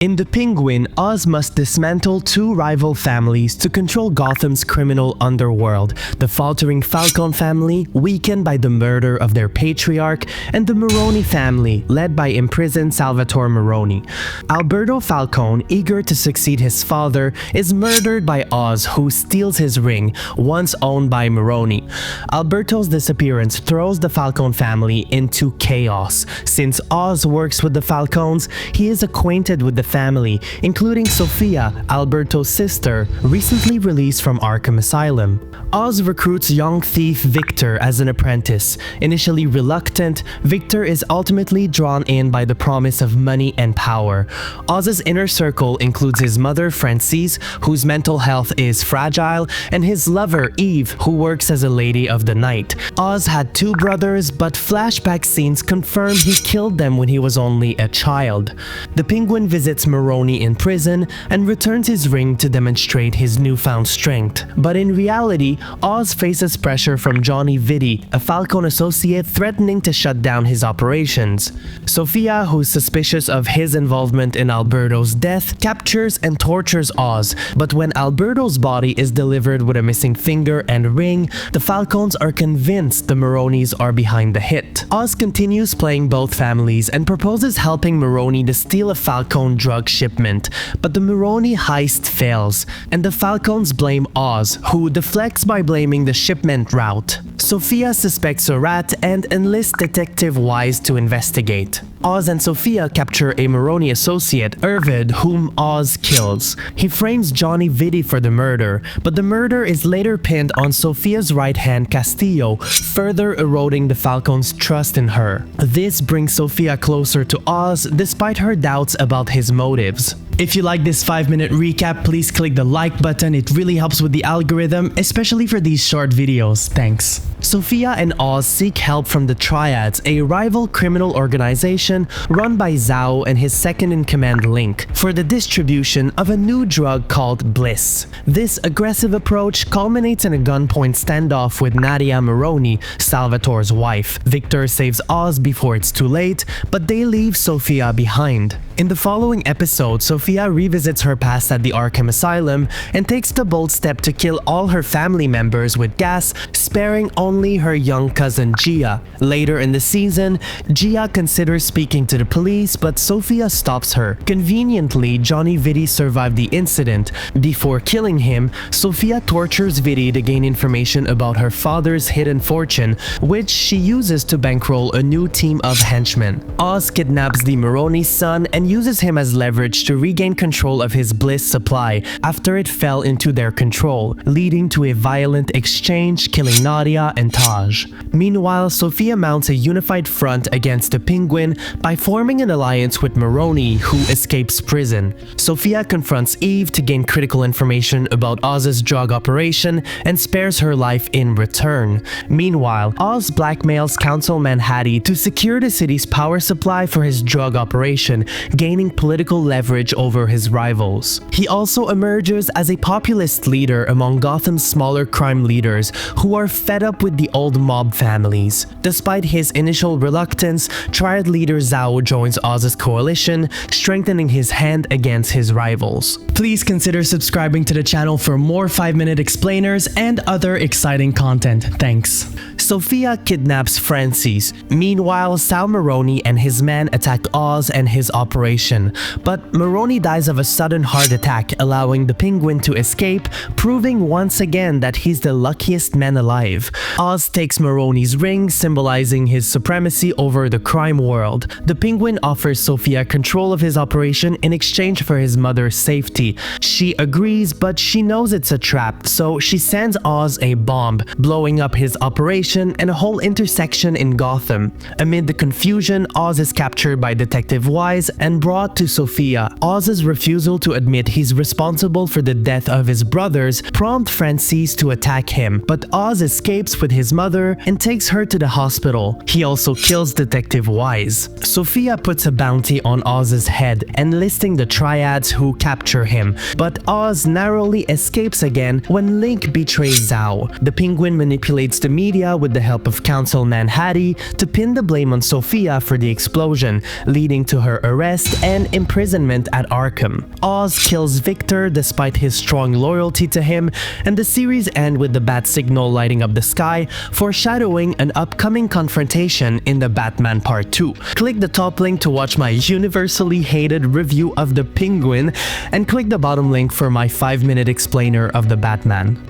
In The Penguin, Oz must dismantle two rival families to control Gotham's criminal underworld: the faltering Falcone family, weakened by the murder of their patriarch, and the Maroni family, led by imprisoned Salvatore Maroni. Alberto Falcone, eager to succeed his father, is murdered by Oz, who steals his ring, once owned by Maroni. Alberto's disappearance throws the Falcone family into chaos. Since Oz works with the Falcones, he is acquainted with the family, including Sofia, Alberto's sister, recently released from Arkham Asylum. Oz recruits young thief Victor as an apprentice. Initially reluctant, Victor is ultimately drawn in by the promise of money and power. Oz's inner circle includes his mother Frances, whose mental health is fragile, and his lover Eve, who works as a lady of the night. Oz had two brothers, but flashback scenes confirm he killed them when he was only a child. The Penguin visits Maroni in prison and returns his ring to demonstrate his newfound strength. But in reality, Oz faces pressure from Johnny Vitti, a Falcone associate threatening to shut down his operations. Sofia, who's suspicious of his involvement in Alberto's death, captures and tortures Oz, but when Alberto's body is delivered with a missing finger and ring, the Falcones are convinced the Maronis are behind the hit. Oz continues playing both families and proposes helping Maroni to steal a Falcone drug shipment, but the Maroni heist fails, and the Falcones blame Oz, who deflects by blaming the shipment route. Sofia suspects a rat and enlists Detective Wise to investigate. Oz and Sofia capture a Maroni associate, Irvid, whom Oz kills. He frames Johnny Vitti for the murder, but the murder is later pinned on Sofia's right hand, Castillo, further eroding the Falcone's trust in her. This brings Sofia closer to Oz despite her doubts about his motives. If you like this 5-minute recap, please click the like button. It really helps with the algorithm, especially for these short videos. Thanks. Sofia and Oz seek help from the Triads, a rival criminal organization run by Zhao and his second-in-command Link, for the distribution of a new drug called Bliss. This aggressive approach culminates in a gunpoint standoff with Nadia Maroni, Salvatore's wife. Victor saves Oz before it's too late, but they leave Sofia behind. In the following episode, Sofia revisits her past at the Arkham Asylum and takes the bold step to kill all her family members with gas, sparing only her young cousin Gia. Later in the season, Gia considers speaking to the police, but Sofia stops her. Conveniently, Johnny Vitti survived the incident. Before killing him, Sofia tortures Vitti to gain information about her father's hidden fortune, which she uses to bankroll a new team of henchmen. Oz kidnaps the Maroni's son and uses him as leverage to regain control of his Bliss supply after it fell into their control, leading to a violent exchange, killing Nadia and Taj. Meanwhile, Sofia mounts a unified front against the Penguin by forming an alliance with Maroni, who escapes prison. Sofia confronts Eve to gain critical information about Oz's drug operation and spares her life in return. Meanwhile, Oz blackmails Councilman Hattie to secure the city's power supply for his drug operation, gaining political leverage over his rivals. He also emerges as a populist leader among Gotham's smaller crime leaders who are fed up with the old mob families. Despite his initial reluctance, Triad leader Zhao joins Oz's coalition, strengthening his hand against his rivals. Please consider subscribing to the channel for more 5-minute explainers and other exciting content. Thanks. Sofia kidnaps Frances. Meanwhile, Sal Maroni and his men attack Oz and his operation, but Maroni dies of a sudden heart attack, allowing the Penguin to escape, proving once again that he's the luckiest man alive. Oz takes Maroni's ring, symbolizing his supremacy over the crime world. The Penguin offers Sofia control of his operation in exchange for his mother's safety. She agrees, but she knows it's a trap, so she sends Oz a bomb, blowing up his operation and a whole intersection in Gotham. Amid the confusion, Oz is captured by Detective Wise and brought to Sofia. Oz's refusal to admit he's responsible for the death of his brothers prompts Frances to attack him, but Oz escapes with his mother and takes her to the hospital. He also kills Detective Wise. Sofia puts a bounty on Oz's head, enlisting the Triads who capture him, but Oz narrowly escapes again when Link betrays Zhao. The Penguin manipulates the media with the help of Councilman Hattie to pin the blame on Sofia for the explosion, leading to her arrest arrest and imprisonment at Arkham. Oz kills Victor despite his strong loyalty to him, and the series ends with the bat signal lighting up the sky, foreshadowing an upcoming confrontation in the Batman Part 2. Click the top link to watch my universally hated review of The Penguin, and click the bottom link for my 5-minute explainer of the Batman.